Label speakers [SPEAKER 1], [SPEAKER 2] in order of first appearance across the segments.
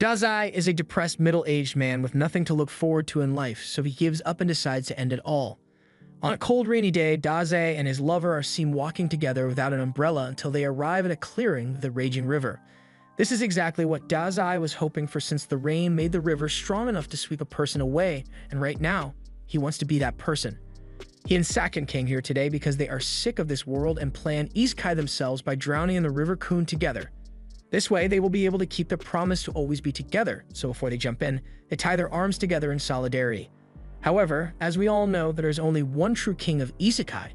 [SPEAKER 1] Dazai is a depressed middle-aged man with nothing to look forward to in life, so he gives up and decides to end it all. On a cold, rainy day, Dazai and his lover are seen walking together without an umbrella until they arrive at a clearing with a raging river. This is exactly what Dazai was hoping for since the rain made the river strong enough to sweep a person away, and right now, he wants to be that person. He and Saken came here today because they are sick of this world and plan isekai themselves by drowning in the River Kun together. This way, they will be able to keep their promise to always be together, so before they jump in, they tie their arms together in solidarity. However, as we all know, there is only one true king of isekai,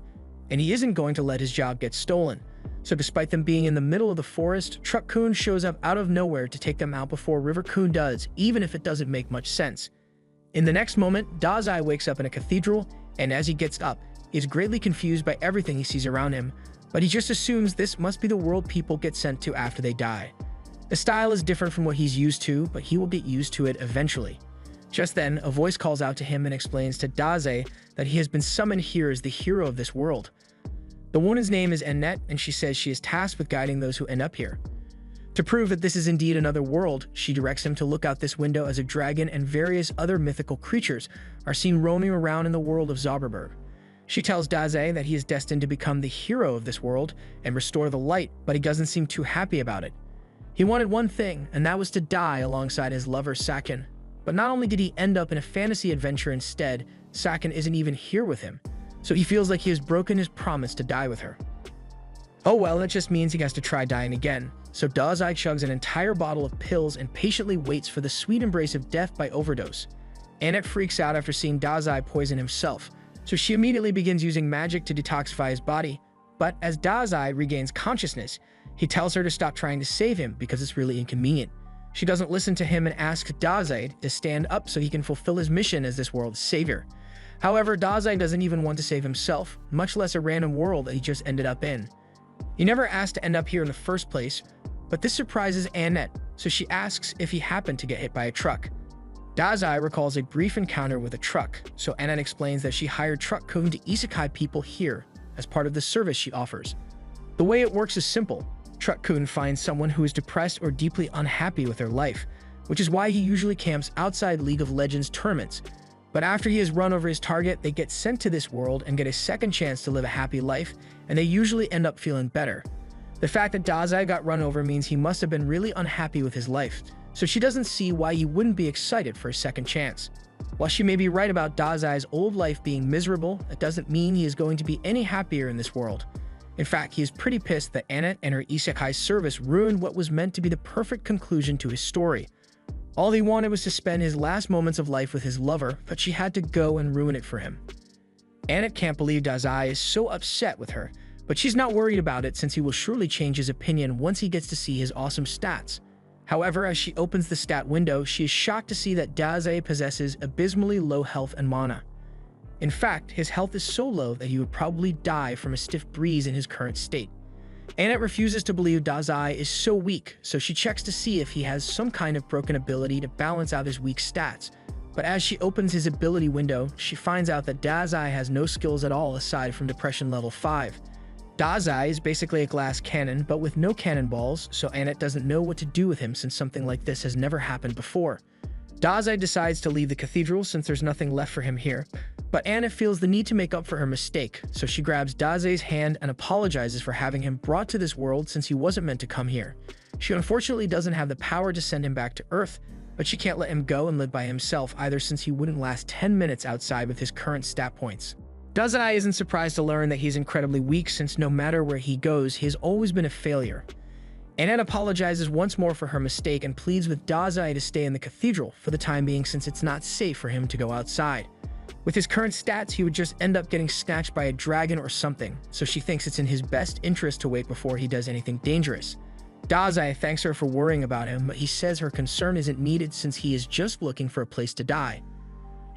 [SPEAKER 1] and he isn't going to let his job get stolen. So despite them being in the middle of the forest, Truck Kun shows up out of nowhere to take them out before River Kun does, even if it doesn't make much sense. In the next moment, Dazai wakes up in a cathedral, and as he gets up, he is greatly confused by everything he sees around him, but he just assumes this must be the world people get sent to after they die. The style is different from what he's used to, but he will get used to it eventually. Just then, a voice calls out to him and explains to Dazai that he has been summoned here as the hero of this world. The woman's name is Annette, and she says she is tasked with guiding those who end up here. To prove that this is indeed another world, she directs him to look out this window as a dragon and various other mythical creatures are seen roaming around in the world of Zauberberg. She tells Dazai that he is destined to become the hero of this world and restore the light, but he doesn't seem too happy about it. He wanted one thing, and that was to die alongside his lover Saken. But not only did he end up in a fantasy adventure instead, Saken isn't even here with him, so he feels like he has broken his promise to die with her. Oh well, that just means he has to try dying again, so Dazai chugs an entire bottle of pills and patiently waits for the sweet embrace of death by overdose. Annette freaks out after seeing Dazai poison himself, so she immediately begins using magic to detoxify his body, but as Dazai regains consciousness, he tells her to stop trying to save him because it's really inconvenient. She doesn't listen to him and asks Dazai to stand up so he can fulfill his mission as this world's savior. However, Dazai doesn't even want to save himself, much less a random world that he just ended up in. He never asked to end up here in the first place, but this surprises Annette, so she asks if he happened to get hit by a truck. Dazai recalls a brief encounter with a truck, so Annette explains that she hired Truck Kun to isekai people here as part of the service she offers. The way it works is simple. Truck Kun finds someone who is depressed or deeply unhappy with their life, which is why he usually camps outside League of Legends tournaments. But after he has run over his target, they get sent to this world and get a second chance to live a happy life, and they usually end up feeling better. The fact that Dazai got run over means he must have been really unhappy with his life, so she doesn't see why he wouldn't be excited for a second chance. While she may be right about Dazai's old life being miserable, that doesn't mean he is going to be any happier in this world. In fact, he is pretty pissed that Annette and her isekai service ruined what was meant to be the perfect conclusion to his story. All he wanted was to spend his last moments of life with his lover, but she had to go and ruin it for him. Annette can't believe Dazai is so upset with her, but she's not worried about it since he will surely change his opinion once he gets to see his awesome stats. However, as she opens the stat window, she is shocked to see that Dazai possesses abysmally low health and mana. In fact, his health is so low that he would probably die from a stiff breeze in his current state. Annette refuses to believe Dazai is so weak, so she checks to see if he has some kind of broken ability to balance out his weak stats. But as she opens his ability window, she finds out that Dazai has no skills at all aside from Depression level 5. Dazai is basically a glass cannon, but with no cannonballs, so Annette doesn't know what to do with him since something like this has never happened before. Dazai decides to leave the cathedral since there's nothing left for him here, but Annette feels the need to make up for her mistake, so she grabs Dazai's hand and apologizes for having him brought to this world since he wasn't meant to come here. She unfortunately doesn't have the power to send him back to Earth, but she can't let him go and live by himself either since he wouldn't last 10 minutes outside with his current stat points. Dazai isn't surprised to learn that he's incredibly weak since no matter where he goes, he has always been a failure. Annette apologizes once more for her mistake and pleads with Dazai to stay in the cathedral for the time being since it's not safe for him to go outside. With his current stats, he would just end up getting snatched by a dragon or something, so she thinks it's in his best interest to wait before he does anything dangerous. Dazai thanks her for worrying about him, but he says her concern isn't needed since he is just looking for a place to die.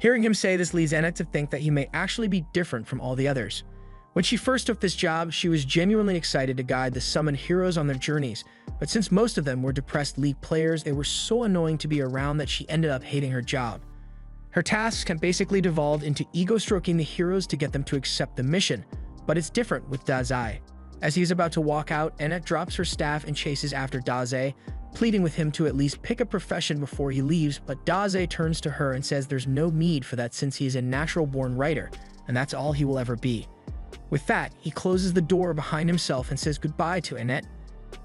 [SPEAKER 1] Hearing him say this leads Annette to think that he may actually be different from all the others. When she first took this job, she was genuinely excited to guide the summoned heroes on their journeys, but since most of them were depressed League players, they were so annoying to be around that she ended up hating her job. Her tasks can basically devolve into ego-stroking the heroes to get them to accept the mission, but it's different with Dazai. As he's about to walk out, Annette drops her staff and chases after Dazai, pleading with him to at least pick a profession before he leaves, but Daze turns to her and says there's no need for that since he is a natural-born writer, and that's all he will ever be. With that, he closes the door behind himself and says goodbye to Annette.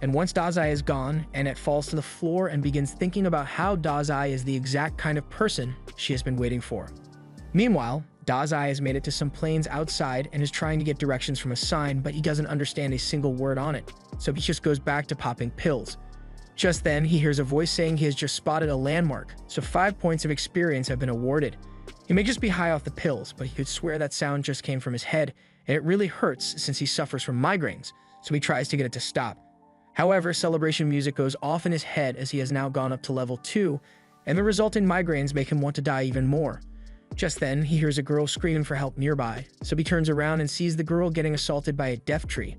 [SPEAKER 1] And once Dazai is gone, Annette falls to the floor and begins thinking about how Dazai is the exact kind of person she has been waiting for. Meanwhile, Dazai has made it to some plains outside and is trying to get directions from a sign, but he doesn't understand a single word on it, so he just goes back to popping pills. Just then, he hears a voice saying he has just spotted a landmark, so 5 points of experience have been awarded. He may just be high off the pills, but he could swear that sound just came from his head, and it really hurts since he suffers from migraines, so he tries to get it to stop. However, celebration music goes off in his head as he has now gone up to level 2, and the resulting migraines make him want to die even more. Just then, he hears a girl screaming for help nearby, so he turns around and sees the girl getting assaulted by a death tree.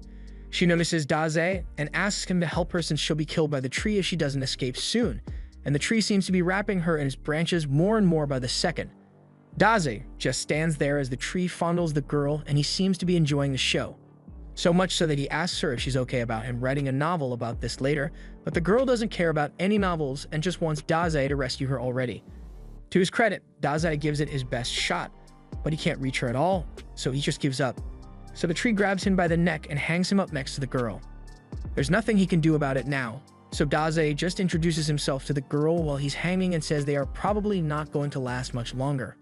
[SPEAKER 1] She notices Daze and asks him to help her since she'll be killed by the tree if she doesn't escape soon, and the tree seems to be wrapping her in its branches more and more by the second. Daze just stands there as the tree fondles the girl, and he seems to be enjoying the show. So much so that he asks her if she's okay about him writing a novel about this later, but the girl doesn't care about any novels and just wants Daze to rescue her already. To his credit, Daze gives it his best shot, but he can't reach her at all, so he just gives up. So the tree grabs him by the neck and hangs him up next to the girl. There's nothing he can do about it now, so Daze just introduces himself to the girl while he's hanging and says they are probably not going to last much longer.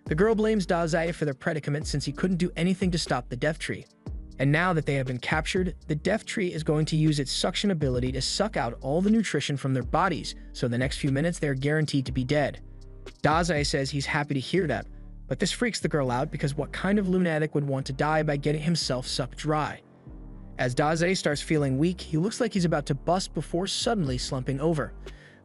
[SPEAKER 1] The girl blames Daze for their predicament since he couldn't do anything to stop the death tree. And now that they have been captured, the death tree is going to use its suction ability to suck out all the nutrition from their bodies, so in the next few minutes they are guaranteed to be dead. Daze says he's happy to hear that, but this freaks the girl out because what kind of lunatic would want to die by getting himself sucked dry? As Daze starts feeling weak, he looks like he's about to bust before suddenly slumping over.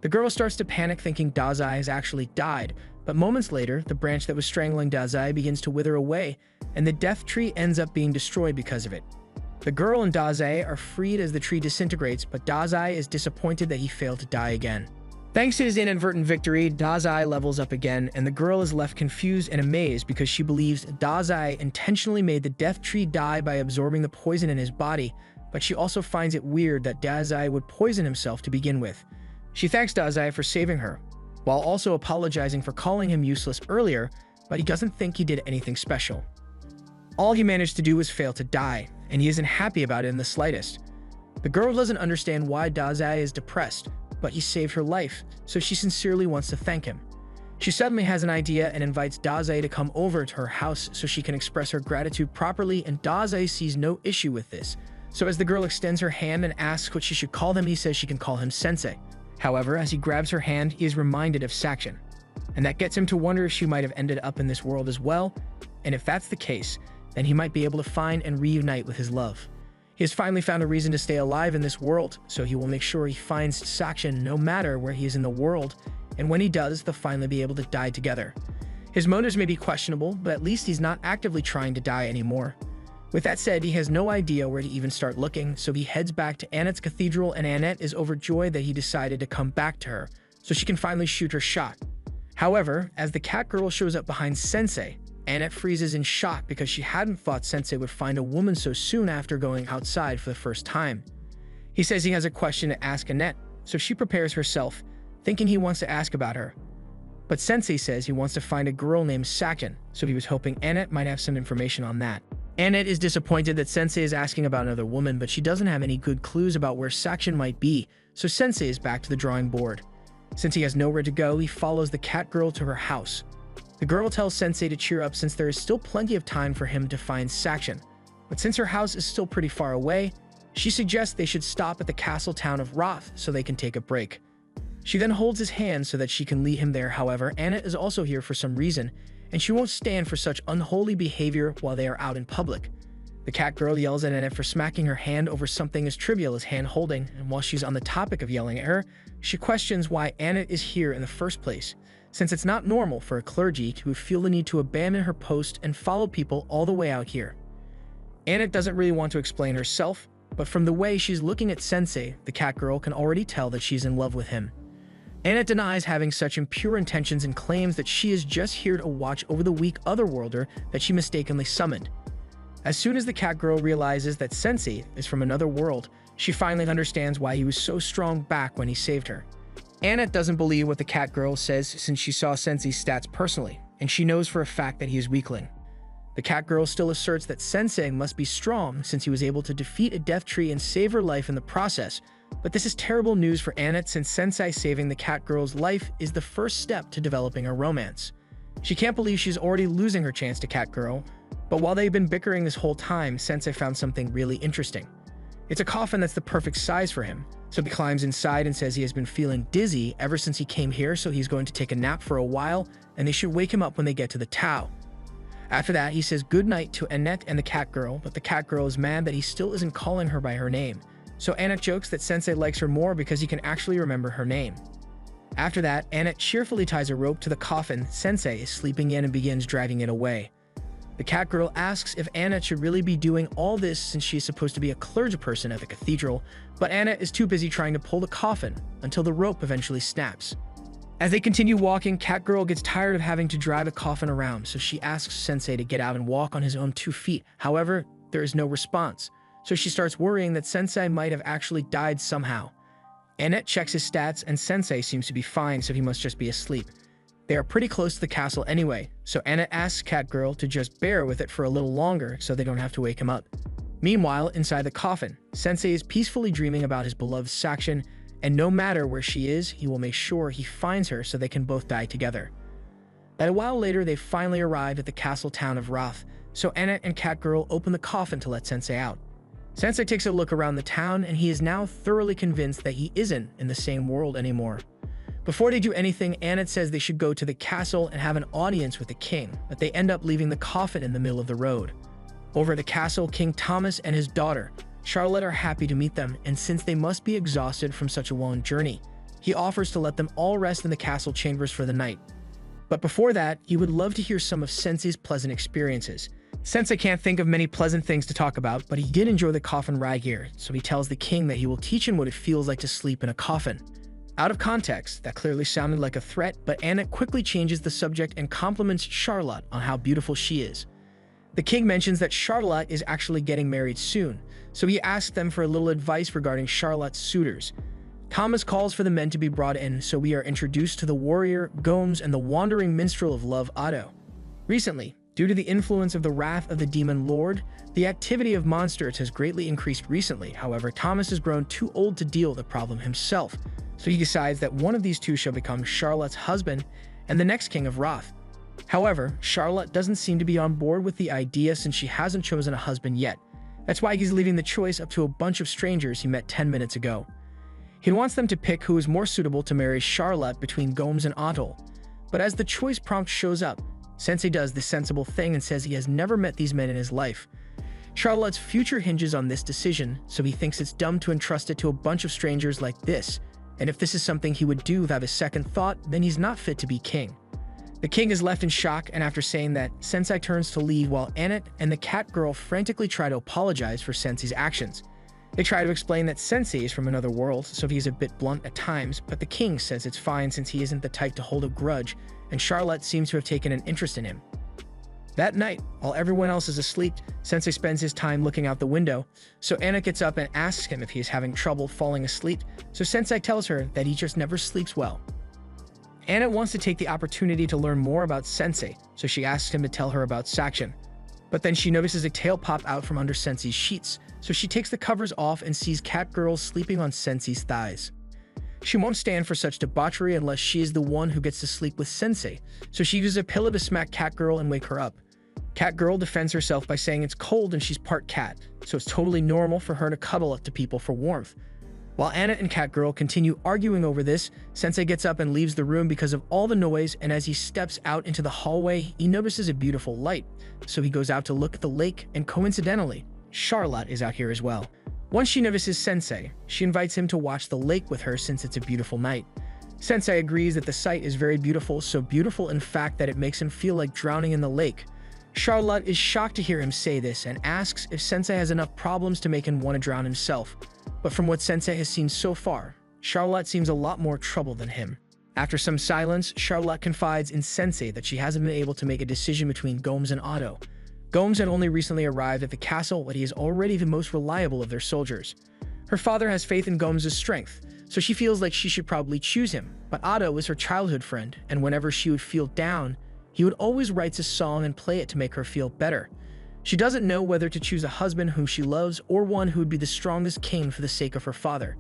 [SPEAKER 1] The girl starts to panic thinking Daze has actually died, but moments later, the branch that was strangling Daze begins to wither away, and the death tree ends up being destroyed because of it. The girl and Daze are freed as the tree disintegrates, but Daze is disappointed that he failed to die again. Thanks to his inadvertent victory, Daze levels up again, and the girl is left confused and amazed because she believes Daze intentionally made the death tree die by absorbing the poison in his body, but she also finds it weird that Daze would poison himself to begin with. She thanks Daze for saving her, while also apologizing for calling him useless earlier, but he doesn't think he did anything special. All he managed to do was fail to die, and he isn't happy about it in the slightest. The girl doesn't understand why Daze is depressed, but he saved her life, so she sincerely wants to thank him. She suddenly has an idea and invites Daze to come over to her house so she can express her gratitude properly, and Daze sees no issue with this. So as the girl extends her hand and asks what she should call him, he says she can call him Sensei. However, as he grabs her hand, he is reminded of Sakshan, and that gets him to wonder if she might have ended up in this world as well, and if that's the case, then he might be able to find and reunite with his love. He has finally found a reason to stay alive in this world, so he will make sure he finds Sakshan no matter where he is in the world, and when he does, they'll finally be able to die together. His motives may be questionable, but at least he's not actively trying to die anymore. With that said, he has no idea where to even start looking, so he heads back to Annette's cathedral, and Annette is overjoyed that he decided to come back to her, so she can finally shoot her shot. However, as the cat girl shows up behind Sensei, Annette freezes in shock because she hadn't thought Sensei would find a woman so soon after going outside for the first time. He says he has a question to ask Annette, so she prepares herself, thinking he wants to ask about her. But Sensei says he wants to find a girl named Sakshan, so he was hoping Annette might have some information on that. Annette is disappointed that Sensei is asking about another woman, but she doesn't have any good clues about where Sakshan might be, so Sensei is back to the drawing board. Since he has nowhere to go, he follows the cat girl to her house. The girl tells Sensei to cheer up since there is still plenty of time for him to find Sakshan, but since her house is still pretty far away, she suggests they should stop at the castle town of Roth so they can take a break. She then holds his hand so that she can lead him there. However, Annette is also here for some reason, and she won't stand for such unholy behavior while they are out in public. The cat girl yells at Annette for smacking her hand over something as trivial as hand-holding, and while she's on the topic of yelling at her, she questions why Annette is here in the first place, since it's not normal for a clergy to feel the need to abandon her post and follow people all the way out here. Annette doesn't really want to explain herself, but from the way she's looking at Sensei, the cat girl can already tell that she's in love with him. Annette denies having such impure intentions and claims that she is just here to watch over the weak otherworlder that she mistakenly summoned. As soon as the cat girl realizes that Sensei is from another world, She finally understands why he was so strong back when he saved her. Annette doesn't believe what the cat girl says since she saw Sensei's stats personally, and she knows for a fact that he is weakling. The cat girl still asserts that Sensei must be strong since he was able to defeat a death tree and save her life in the process, but this is terrible news for Annette since Sensei saving the cat girl's life is the first step to developing a romance. She can't believe she's already losing her chance to cat girl, but while they've been bickering this whole time, Sensei found something really interesting. It's a coffin that's the perfect size for him, so he climbs inside and says he has been feeling dizzy ever since he came here, so he's going to take a nap for a while, and they should wake him up when they get to the Tao. After that, he says goodnight to Annette and the cat girl, but the cat girl is mad that he still isn't calling her by her name. So Annette jokes that Sensei likes her more because he can actually remember her name. After that, Annette cheerfully ties a rope to the coffin Sensei is sleeping in and begins dragging it away. The cat girl asks if Annette should really be doing all this since she is supposed to be a clergyperson at the cathedral, but Annette is too busy trying to pull the coffin until the rope eventually snaps. As they continue walking, cat girl gets tired of having to drag the coffin around, so she asks Sensei to get out and walk on his own 2 feet. However, there is no response, so she starts worrying that Sensei might have actually died somehow. Annette checks his stats and Sensei seems to be fine, so he must just be asleep. They are pretty close to the castle anyway, so Annette asks cat girl to just bear with it for a little longer so they don't have to wake him up. Meanwhile, inside the coffin, Sensei is peacefully dreaming about his beloved Sakshan, and no matter where she is, he will make sure he finds her so they can both die together. But a while later, they finally arrive at the castle town of Roth, so Annette and cat girl open the coffin to let Sensei out. Sensei takes a look around the town, and he is now thoroughly convinced that he isn't in the same world anymore. Before they do anything, Annette says they should go to the castle and have an audience with the king, but they end up leaving the coffin in the middle of the road. Over at the castle, King Thomas and his daughter, Charlotte, are happy to meet them, and since they must be exhausted from such a long journey, he offers to let them all rest in the castle chambers for the night. But before that, he would love to hear some of Sensei's pleasant experiences. Sensei can't think of many pleasant things to talk about, but he did enjoy the coffin ride here, so he tells the king that he will teach him what it feels like to sleep in a coffin. Out of context, that clearly sounded like a threat, but Annette quickly changes the subject and compliments Charlotte on how beautiful she is. The king mentions that Charlotte is actually getting married soon, so he asks them for a little advice regarding Charlotte's suitors. Thomas calls for the men to be brought in, so we are introduced to the warrior, Gomes, and the wandering minstrel of love, Otto. Recently, due to the influence of the wrath of the demon lord, the activity of monsters has greatly increased recently. However, Thomas has grown too old to deal with the problem himself, so he decides that one of these two shall become Charlotte's husband and the next king of Roth. However, Charlotte doesn't seem to be on board with the idea since she hasn't chosen a husband yet. That's why he's leaving the choice up to a bunch of strangers he met 10 minutes ago. He wants them to pick who is more suitable to marry Charlotte between Gomes and Otto. But as the choice prompt shows up, Sensei does the sensible thing and says he has never met these men in his life. Charlotte's future hinges on this decision, so he thinks it's dumb to entrust it to a bunch of strangers like this, and if this is something he would do without a second thought, then he's not fit to be king. The king is left in shock, and after saying that, Sensei turns to leave while Annette and the cat girl frantically try to apologize for Sensei's actions. They try to explain that Sensei is from another world, so he's a bit blunt at times, but the king says it's fine since he isn't the type to hold a grudge, and Charlotte seems to have taken an interest in him. That night, while everyone else is asleep, Sensei spends his time looking out the window, so Annette gets up and asks him if he is having trouble falling asleep, so Sensei tells her that he just never sleeps well. Annette wants to take the opportunity to learn more about Sensei, so she asks him to tell her about Sakshan. But then she notices a tail pop out from under Sensei's sheets, so she takes the covers off and sees cat girl sleeping on Sensei's thighs. She won't stand for such debauchery unless she is the one who gets to sleep with Sensei, so she uses a pillow to smack cat girl and wake her up. Cat girl defends herself by saying it's cold and she's part cat, so it's totally normal for her to cuddle up to people for warmth. While Annette and cat girl continue arguing over this, Sensei gets up and leaves the room because of all the noise, and as he steps out into the hallway, he notices a beautiful light, so he goes out to look at the lake, and coincidentally, Charlotte is out here as well. Once she notices Sensei, she invites him to watch the lake with her since it's a beautiful night. Sensei agrees that the sight is very beautiful, so beautiful in fact that it makes him feel like drowning in the lake. Charlotte is shocked to hear him say this and asks if Sensei has enough problems to make him want to drown himself. But from what Sensei has seen so far, Charlotte seems a lot more trouble than him. After some silence, Charlotte confides in Sensei that she hasn't been able to make a decision between Gomes and Otto. Gomes had only recently arrived at the castle, but he is already the most reliable of their soldiers. Her father has faith in Gomes' strength, so she feels like she should probably choose him. But Otto is her childhood friend, and whenever she would feel down, he would always write a song and play it to make her feel better. She doesn't know whether to choose a husband whom she loves or one who would be the strongest king for the sake of her father.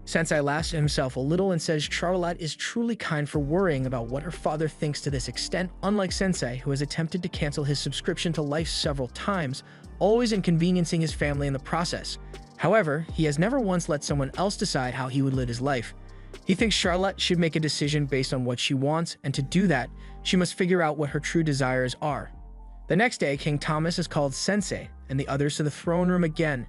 [SPEAKER 1] Sensei laughs at himself a little and says Charlotte is truly kind for worrying about what her father thinks to this extent, unlike Sensei, who has attempted to cancel his subscription to Life several times, always inconveniencing his family in the process. However, he has never once let someone else decide how he would live his life. He thinks Charlotte should make a decision based on what she wants, and to do that, she must figure out what her true desires are. The next day, King Thomas is called Sensei and the others to the throne room again,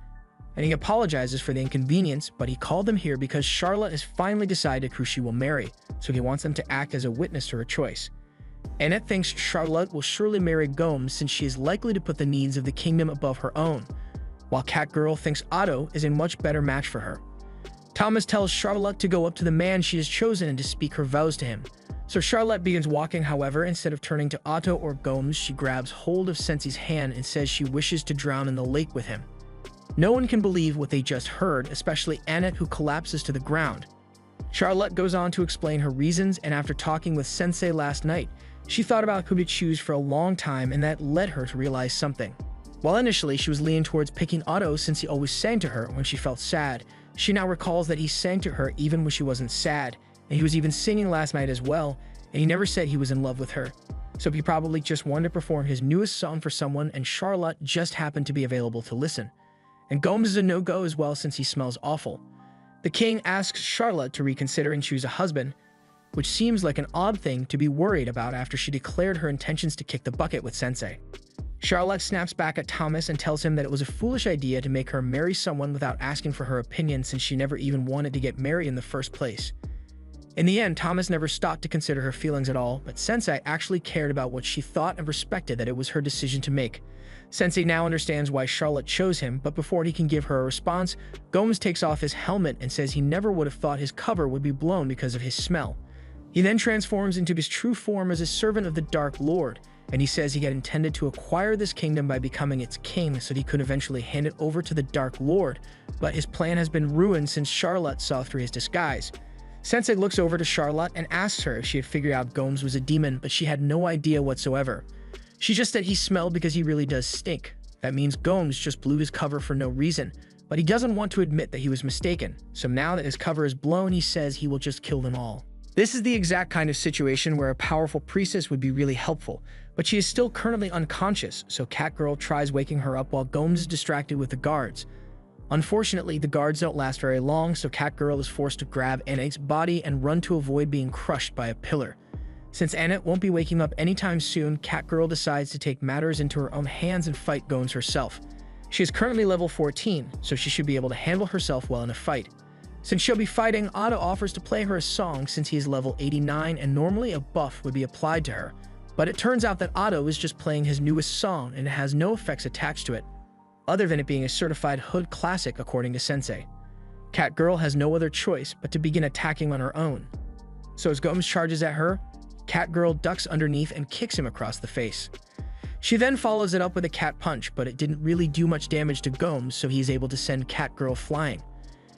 [SPEAKER 1] and he apologizes for the inconvenience, but he called them here because Charlotte has finally decided who she will marry, so he wants them to act as a witness to her choice. Annette thinks Charlotte will surely marry Gomes since she is likely to put the needs of the kingdom above her own, while Catgirl thinks Otto is a much better match for her. Thomas tells Charlotte to go up to the man she has chosen and to speak her vows to him. So Charlotte begins walking, however, instead of turning to Otto or Gomes, she grabs hold of Sensei's hand and says she wishes to drown in the lake with him. No one can believe what they just heard, especially Annette, who collapses to the ground. Charlotte goes on to explain her reasons, and after talking with Sensei last night, she thought about who to choose for a long time, and that led her to realize something. While initially she was leaning towards picking Otto since he always sang to her when she felt sad, she now recalls that he sang to her even when she wasn't sad, and he was even singing last night as well, and he never said he was in love with her. So he probably just wanted to perform his newest song for someone, and Charlotte just happened to be available to listen. And Gomes is a no-go as well since he smells awful. The king asks Charlotte to reconsider and choose a husband, which seems like an odd thing to be worried about after she declared her intentions to kick the bucket with Sensei. Charlotte snaps back at Thomas and tells him that it was a foolish idea to make her marry someone without asking for her opinion since she never even wanted to get married in the first place. In the end, Thomas never stopped to consider her feelings at all, but Sensei actually cared about what she thought and respected that it was her decision to make. Sensei now understands why Charlotte chose him, but before he can give her a response, Gomes takes off his helmet and says he never would have thought his cover would be blown because of his smell. He then transforms into his true form as a servant of the Dark Lord, and he says he had intended to acquire this kingdom by becoming its king so he could eventually hand it over to the Dark Lord, but his plan has been ruined since Charlotte saw through his disguise. Sensei looks over to Charlotte and asks her if she had figured out Gomes was a demon, but she had no idea whatsoever. She just said he smelled because he really does stink. That means Gomes just blew his cover for no reason, but he doesn't want to admit that he was mistaken, so now that his cover is blown, he says he will just kill them all. This is the exact kind of situation where a powerful priestess would be really helpful, but she is still currently unconscious, so Catgirl tries waking her up while Gomes is distracted with the guards. Unfortunately, the guards don't last very long, so Catgirl is forced to grab Annette's body and run to avoid being crushed by a pillar. Since Annette won't be waking up anytime soon, Catgirl decides to take matters into her own hands and fight Gomes herself. She is currently level 14, so she should be able to handle herself well in a fight. Since she'll be fighting, Otto offers to play her a song since he is level 89 and normally a buff would be applied to her. But it turns out that Otto is just playing his newest song and it has no effects attached to it, other than it being a certified hood classic according to Sensei. Catgirl has no other choice but to begin attacking on her own. So as Gomes charges at her, Catgirl ducks underneath and kicks him across the face. She then follows it up with a cat punch, but it didn't really do much damage to Gomes, so he's able to send Catgirl flying.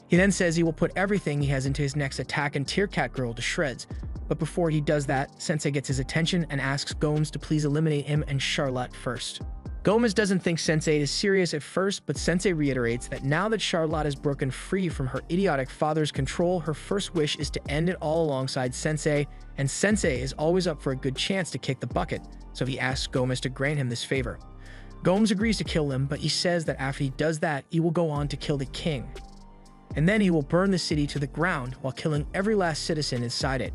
[SPEAKER 1] He then says he will put everything he has into his next attack and tear Catgirl to shreds. But before he does that, Sensei gets his attention and asks Gomes to please eliminate him and Charlotte first. Gomes doesn't think Sensei is serious at first, but Sensei reiterates that now that Charlotte has broken free from her idiotic father's control, her first wish is to end it all alongside Sensei, and Sensei is always up for a good chance to kick the bucket, so he asks Gomes to grant him this favor. Gomes agrees to kill him, but he says that after he does that, he will go on to kill the king. And then he will burn the city to the ground while killing every last citizen inside it.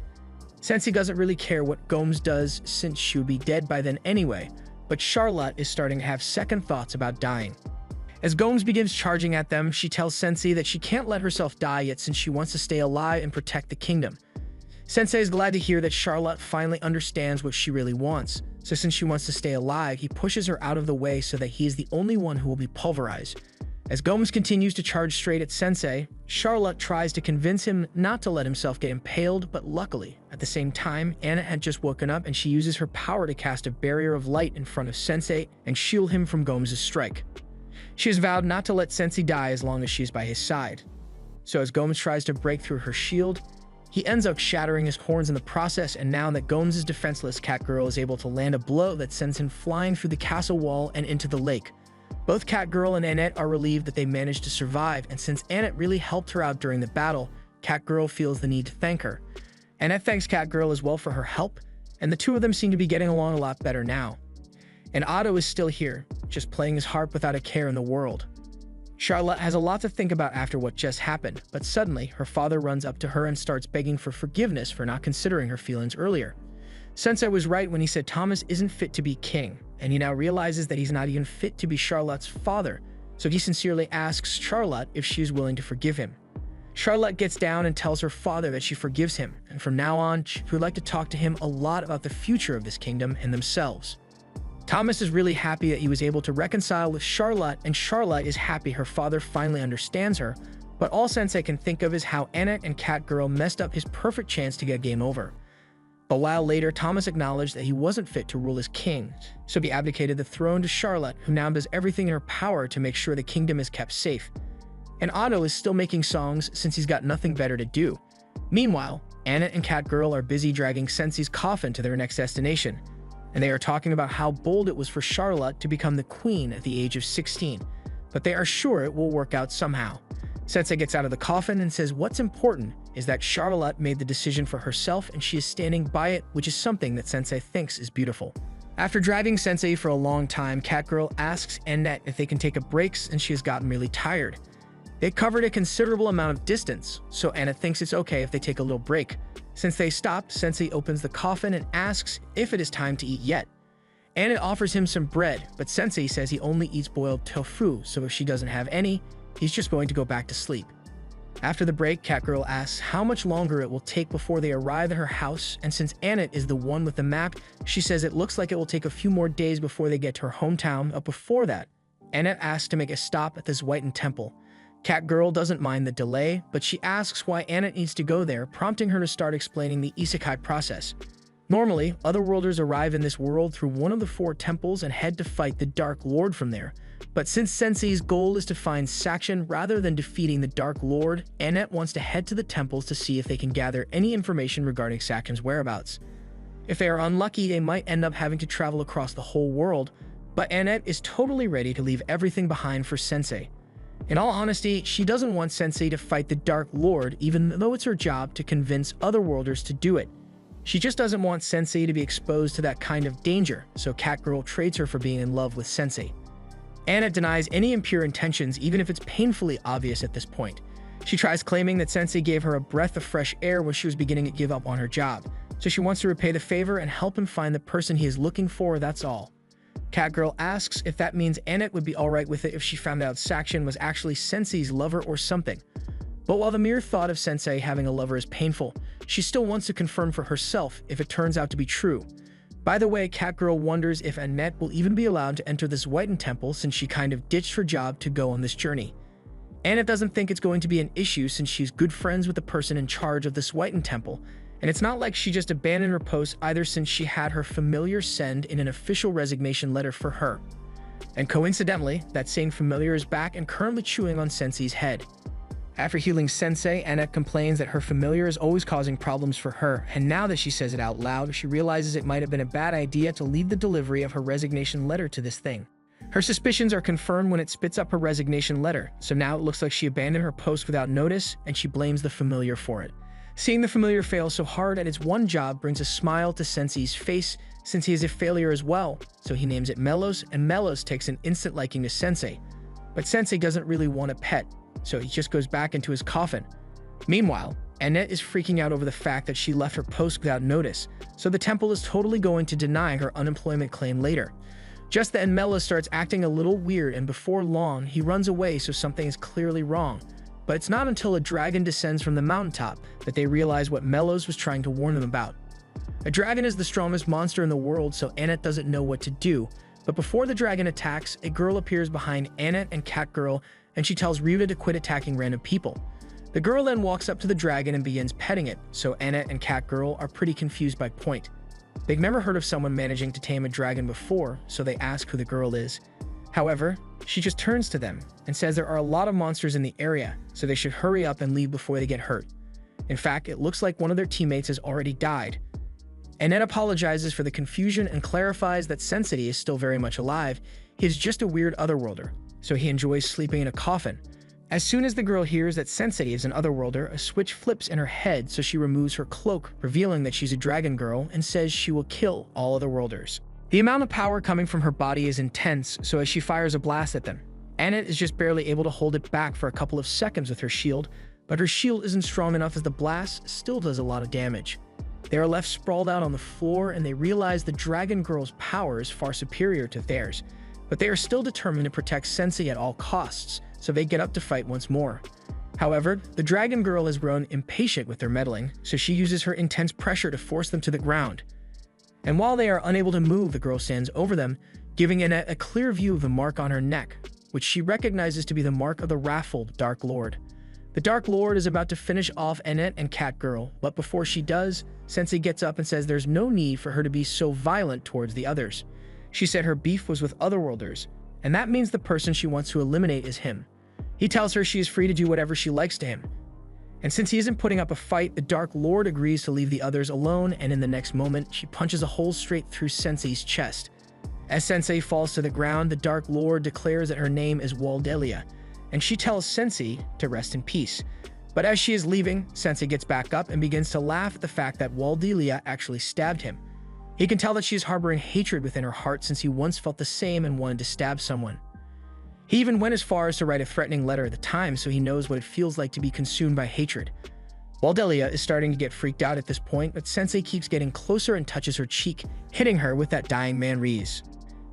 [SPEAKER 1] Sensei doesn't really care what Gomes does since she would be dead by then anyway, but Charlotte is starting to have second thoughts about dying. As Gomes begins charging at them, she tells Sensei that she can't let herself die yet since she wants to stay alive and protect the kingdom. Sensei is glad to hear that Charlotte finally understands what she really wants, so since she wants to stay alive, he pushes her out of the way so that he is the only one who will be pulverized. As Gomes continues to charge straight at Sensei, Charlotte tries to convince him not to let himself get impaled, but luckily, at the same time, Annette had just woken up and she uses her power to cast a barrier of light in front of Sensei and shield him from Gomes' strike. She has vowed not to let Sensei die as long as she is by his side. so as Gomes tries to break through her shield, he ends up shattering his horns in the process, and now that Gomes is defenseless, Catgirl is able to land a blow that sends him flying through the castle wall and into the lake. Both Catgirl and Annette are relieved that they managed to survive, and since Annette really helped her out during the battle, Catgirl feels the need to thank her. Annette thanks Catgirl as well for her help, and the two of them seem to be getting along a lot better now. And Otto is still here, just playing his harp without a care in the world. Charlotte has a lot to think about after what just happened, but suddenly her father runs up to her and starts begging for forgiveness for not considering her feelings earlier. Sensei was right when he said Thomas isn't fit to be king, and he now realizes that he's not even fit to be Charlotte's father, so he sincerely asks Charlotte if she is willing to forgive him. Charlotte gets down and tells her father that she forgives him, and from now on, she would like to talk to him a lot about the future of this kingdom and themselves. Thomas is really happy that he was able to reconcile with Charlotte, and Charlotte is happy her father finally understands her, but all Sensei can think of is how Annette and Catgirl messed up his perfect chance to get game over. A while later, Thomas acknowledged that he wasn't fit to rule as king, so he abdicated the throne to Charlotte, who now does everything in her power to make sure the kingdom is kept safe. And Otto is still making songs since he's got nothing better to do. Meanwhile, Annette and Catgirl are busy dragging Sensei's coffin to their next destination, and they are talking about how bold it was for Charlotte to become the queen at the age of 16, but they are sure it will work out somehow. Sensei gets out of the coffin and says what's important is that Charlotte made the decision for herself and she is standing by it, which is something that Sensei thinks is beautiful. After driving Sensei for a long time, Catgirl asks Annette if they can take a break and she has gotten really tired. They covered a considerable amount of distance, so Annette thinks it's okay if they take a little break. Since they stopped, Sensei opens the coffin and asks if it is time to eat yet. Annette offers him some bread, but Sensei says he only eats boiled tofu, so if she doesn't have any, he's just going to go back to sleep. After the break, Catgirl asks how much longer it will take before they arrive at her house, and since Annette is the one with the map, she says it looks like it will take a few more days before they get to her hometown, but before that, Annette asks to make a stop at this Whiten Temple. Catgirl doesn't mind the delay, but she asks why Annette needs to go there, prompting her to start explaining the isekai process. Normally, otherworlders arrive in this world through one of the 4 temples and head to fight the Dark Lord from there. But since Sensei's goal is to find Sakshan rather than defeating the Dark Lord, Annette wants to head to the temples to see if they can gather any information regarding Sakshan's whereabouts. If they are unlucky, they might end up having to travel across the whole world, but Annette is totally ready to leave everything behind for Sensei. In all honesty, she doesn't want Sensei to fight the Dark Lord, even though it's her job to convince otherworlders to do it. She just doesn't want Sensei to be exposed to that kind of danger, so Catgirl trades her for being in love with Sensei. Annette denies any impure intentions, even if it's painfully obvious at this point. She tries claiming that Sensei gave her a breath of fresh air when she was beginning to give up on her job, so she wants to repay the favor and help him find the person he is looking for, that's all. Catgirl asks if that means Annette would be alright with it if she found out Sakshan was actually Sensei's lover or something. But while the mere thought of Sensei having a lover is painful, she still wants to confirm for herself if it turns out to be true. By the way, Catgirl wonders if Annette will even be allowed to enter this Whiten Temple since she kind of ditched her job to go on this journey. Annette doesn't think it's going to be an issue since she's good friends with the person in charge of this Whiten Temple, and it's not like she just abandoned her post either since she had her familiar send in an official resignation letter for her. And coincidentally, that same familiar is back and currently chewing on Sensei's head. After healing Sensei, Annette complains that her familiar is always causing problems for her, and now that she says it out loud, she realizes it might have been a bad idea to leave the delivery of her resignation letter to this thing. Her suspicions are confirmed when it spits up her resignation letter, so now it looks like she abandoned her post without notice, and she blames the familiar for it. Seeing the familiar fail so hard at its one job brings a smile to Sensei's face since he is a failure as well, so he names it Melos, and Melos takes an instant liking to Sensei. But Sensei doesn't really want a pet, so he just goes back into his coffin. Meanwhile, Annette is freaking out over the fact that she left her post without notice, so the temple is totally going to deny her unemployment claim later. Just then, Melos starts acting a little weird, and before long, he runs away, so something is clearly wrong. But it's not until a dragon descends from the mountaintop that they realize what Melos was trying to warn them about. A dragon is the strongest monster in the world, so Annette doesn't know what to do. But before the dragon attacks, a girl appears behind Annette and Catgirl, and she tells Ryuta to quit attacking random people. The girl then walks up to the dragon and begins petting it, so Annette and Catgirl are pretty confused by point. They've never heard of someone managing to tame a dragon before, so they ask who the girl is. However, she just turns to them and says there are a lot of monsters in the area, so they should hurry up and leave before they get hurt. In fact, it looks like one of their teammates has already died. Annette apologizes for the confusion and clarifies that Sensei is still very much alive. He is just a weird otherworlder, so he enjoys sleeping in a coffin. As soon as the girl hears that Sensei is an otherworlder, a switch flips in her head, so she removes her cloak, revealing that she's a dragon girl, and says she will kill all otherworlders. The amount of power coming from her body is intense, so as she fires a blast at them, Annette is just barely able to hold it back for a couple of seconds with her shield, but her shield isn't strong enough as the blast still does a lot of damage. They are left sprawled out on the floor, and they realize the dragon girl's power is far superior to theirs, but they are still determined to protect Sensei at all costs, so they get up to fight once more. However, the dragon girl has grown impatient with their meddling, so she uses her intense pressure to force them to the ground. And while they are unable to move, the girl stands over them, giving Annette a clear view of the mark on her neck, which she recognizes to be the mark of the wrathful Dark Lord. The Dark Lord is about to finish off Annette and Catgirl, but before she does, Sensei gets up and says there's no need for her to be so violent towards the others. She said her beef was with otherworlders, and that means the person she wants to eliminate is him. He tells her she is free to do whatever she likes to him. And since he isn't putting up a fight, the Dark Lord agrees to leave the others alone, and in the next moment, she punches a hole straight through Sensei's chest. As Sensei falls to the ground, the Dark Lord declares that her name is Waldelia, and she tells Sensei to rest in peace. But as she is leaving, Sensei gets back up and begins to laugh at the fact that Waldelia actually stabbed him. He can tell that she is harboring hatred within her heart since he once felt the same and wanted to stab someone. He even went as far as to write a threatening letter at the time, so he knows what it feels like to be consumed by hatred. Waldelia is starting to get freaked out at this point, but Sensei keeps getting closer and touches her cheek, hitting her with that dying man Reese.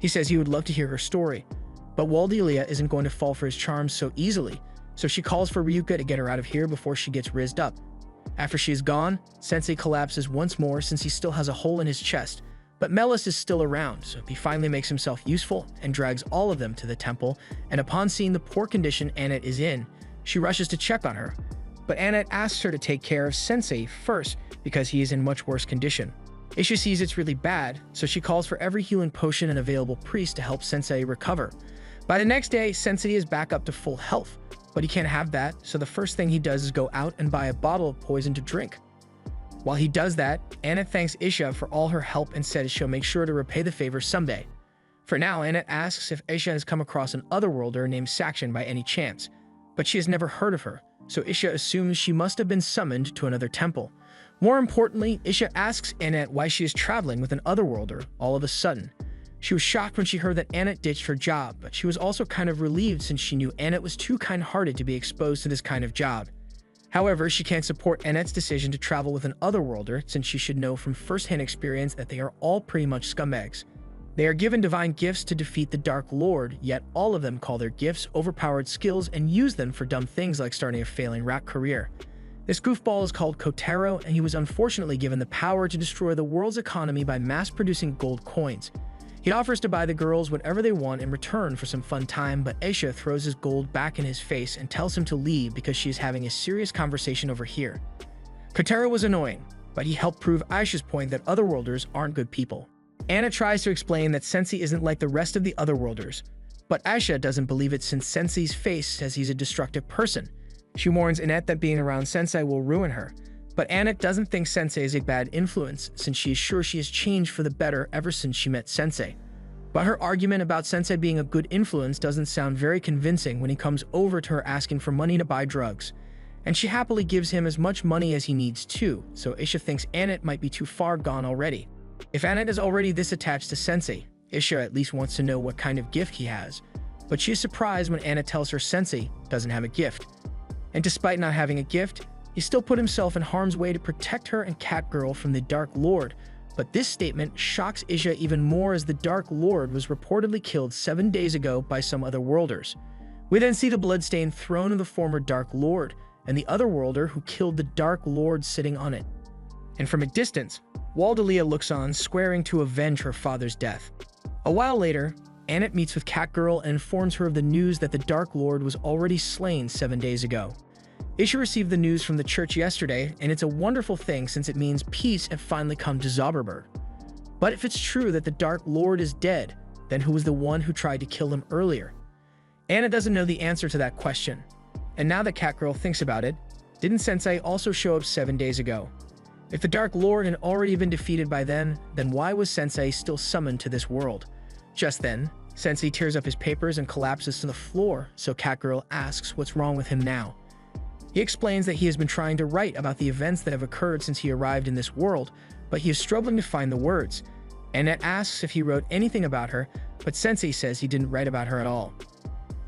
[SPEAKER 1] He says he would love to hear her story, but Waldelia isn't going to fall for his charms so easily, so she calls for Ryuka to get her out of here before she gets rizzed up. After she is gone, Sensei collapses once more since he still has a hole in his chest, but Melis is still around, so he finally makes himself useful and drags all of them to the temple, and upon seeing the poor condition Annette is in, she rushes to check on her. But Annette asks her to take care of Sensei first because he is in much worse condition. Isha sees it's really bad, so she calls for every healing potion and available priest to help Sensei recover. By the next day, Sensei is back up to full health, but he can't have that, so the first thing he does is go out and buy a bottle of poison to drink. While he does that, Annette thanks Isha for all her help and says she'll make sure to repay the favor someday. For now, Annette asks if Isha has come across an otherworlder named Sakshan by any chance, but she has never heard of her, so Isha assumes she must have been summoned to another temple. More importantly, Isha asks Annette why she is traveling with an otherworlder all of a sudden. She was shocked when she heard that Annette ditched her job, but she was also kind of relieved since she knew Annette was too kind-hearted to be exposed to this kind of job. However, she can't support Annette's decision to travel with an otherworlder since she should know from first-hand experience that they are all pretty much scumbags. They are given divine gifts to defeat the Dark Lord, yet all of them call their gifts overpowered skills and use them for dumb things like starting a failing rap career. This goofball is called Kotaro, and he was unfortunately given the power to destroy the world's economy by mass-producing gold coins. He offers to buy the girls whatever they want in return for some fun time, but Aisha throws his gold back in his face and tells him to leave because she is having a serious conversation over here. Kotaro was annoying, but he helped prove Aisha's point that otherworlders aren't good people. Anna tries to explain that Sensei isn't like the rest of the otherworlders, but Aisha doesn't believe it since Sensei's face says he's a destructive person. She warns Annette that being around Sensei will ruin her, but Annette doesn't think Sensei is a bad influence since she is sure she has changed for the better ever since she met Sensei. But her argument about Sensei being a good influence doesn't sound very convincing when he comes over to her asking for money to buy drugs, and she happily gives him as much money as he needs too, so Isha thinks Annette might be too far gone already. If Annette is already this attached to Sensei, Isha at least wants to know what kind of gift he has, but she is surprised when Annette tells her Sensei doesn't have a gift. And despite not having a gift, he still put himself in harm's way to protect her and Catgirl from the Dark Lord, but this statement shocks Isha even more as the Dark Lord was reportedly killed 7 days ago by some otherworlders. We then see the bloodstained throne of the former Dark Lord, and the otherworlder who killed the Dark Lord sitting on it. And from a distance, Waldelia looks on, swearing to avenge her father's death. A while later, Annette meets with Catgirl and informs her of the news that the Dark Lord was already slain 7 days ago. Isha received the news from the church yesterday, and it's a wonderful thing since it means peace had finally come to Zauberberg. But if it's true that the Dark Lord is dead, then who was the one who tried to kill him earlier? Anna doesn't know the answer to that question. And now that Catgirl thinks about it, didn't Sensei also show up 7 days ago? If the Dark Lord had already been defeated by then why was Sensei still summoned to this world? Just then, Sensei tears up his papers and collapses to the floor, so Catgirl asks what's wrong with him now. He explains that he has been trying to write about the events that have occurred since he arrived in this world, but he is struggling to find the words. Annette asks if he wrote anything about her, but Sensei says he didn't write about her at all.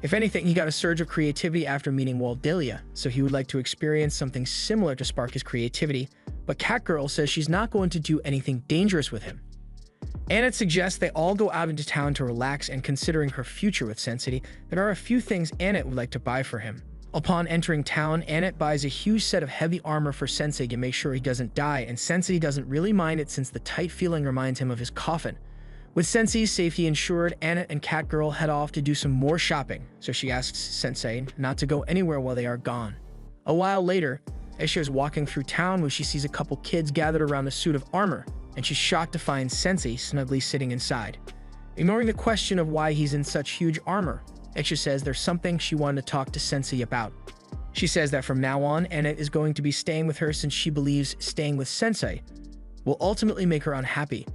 [SPEAKER 1] If anything, he got a surge of creativity after meeting Waldelia, so he would like to experience something similar to spark his creativity, but Catgirl says she's not going to do anything dangerous with him. Annette suggests they all go out into town to relax, and considering her future with Sensei, there are a few things Annette would like to buy for him. Upon entering town, Annette buys a huge set of heavy armor for Sensei to make sure he doesn't die, and Sensei doesn't really mind it since the tight feeling reminds him of his coffin. With Sensei's safety ensured, Annette and Catgirl head off to do some more shopping, so she asks Sensei not to go anywhere while they are gone. A while later, Aisha is walking through town where she sees a couple kids gathered around a suit of armor, and she's shocked to find Sensei snugly sitting inside. Ignoring the question of why he's in such huge armor, Aisha says there's something she wanted to talk to Sensei about. She says that from now on, Annette is going to be staying with her since she believes staying with Sensei will ultimately make her unhappy.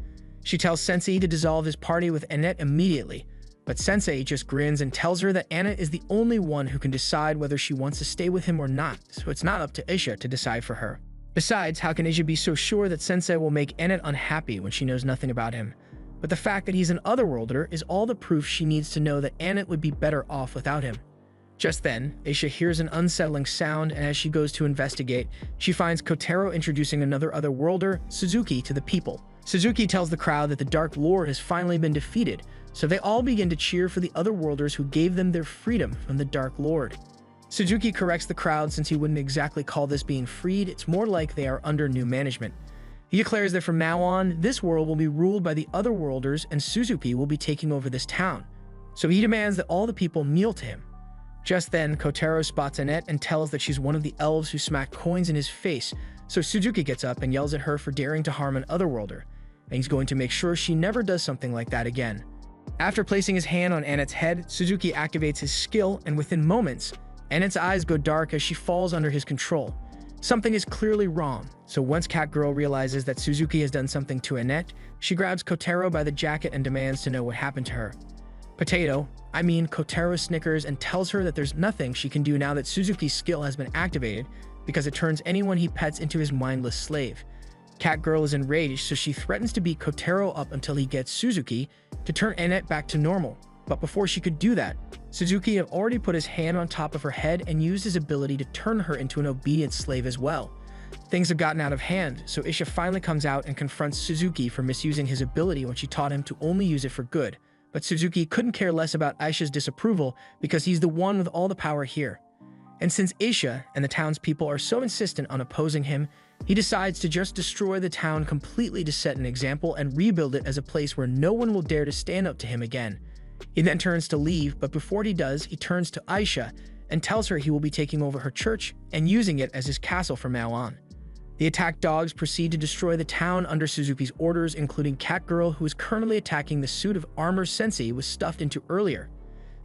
[SPEAKER 1] She tells Sensei to dissolve his party with Annette immediately, but Sensei just grins and tells her that Annette is the only one who can decide whether she wants to stay with him or not, so it's not up to Aisha to decide for her. Besides, how can Aisha be so sure that Sensei will make Annette unhappy when she knows nothing about him? But the fact that he's an Otherworlder is all the proof she needs to know that Annette would be better off without him. Just then, Aisha hears an unsettling sound, and as she goes to investigate, she finds Kotaro introducing another Otherworlder, Suzuki, to the people. Suzuki tells the crowd that the Dark Lord has finally been defeated, so they all begin to cheer for the Otherworlders who gave them their freedom from the Dark Lord. Suzuki corrects the crowd since he wouldn't exactly call this being freed, it's more like they are under new management. He declares that from now on, this world will be ruled by the Otherworlders and Suzuki will be taking over this town. So he demands that all the people kneel to him. Just then, Kotaro spots Annette and tells that she's one of the elves who smacked coins in his face, so Suzuki gets up and yells at her for daring to harm an Otherworlder, and he's going to make sure she never does something like that again. After placing his hand on Annette's head, Suzuki activates his skill, and within moments, Annette's eyes go dark as she falls under his control. Something is clearly wrong, so once Catgirl realizes that Suzuki has done something to Annette, she grabs Kotaro by the jacket and demands to know what happened to her. Kotaro snickers and tells her that there's nothing she can do now that Suzuki's skill has been activated because it turns anyone he pets into his mindless slave. Catgirl is enraged, so she threatens to beat Kotaro up until he gets Suzuki to turn Annette back to normal. But before she could do that, Suzuki had already put his hand on top of her head and used his ability to turn her into an obedient slave as well. Things have gotten out of hand, so Aisha finally comes out and confronts Suzuki for misusing his ability when she taught him to only use it for good. But Suzuki couldn't care less about Aisha's disapproval because he's the one with all the power here. And since Aisha and the townspeople are so insistent on opposing him, he decides to just destroy the town completely to set an example and rebuild it as a place where no one will dare to stand up to him again. He then turns to leave, but before he does, he turns to Aisha and tells her he will be taking over her church and using it as his castle from now on. The attack dogs proceed to destroy the town under Suzuki's orders, including Catgirl, who is currently attacking the suit of armor Sensei was stuffed into earlier.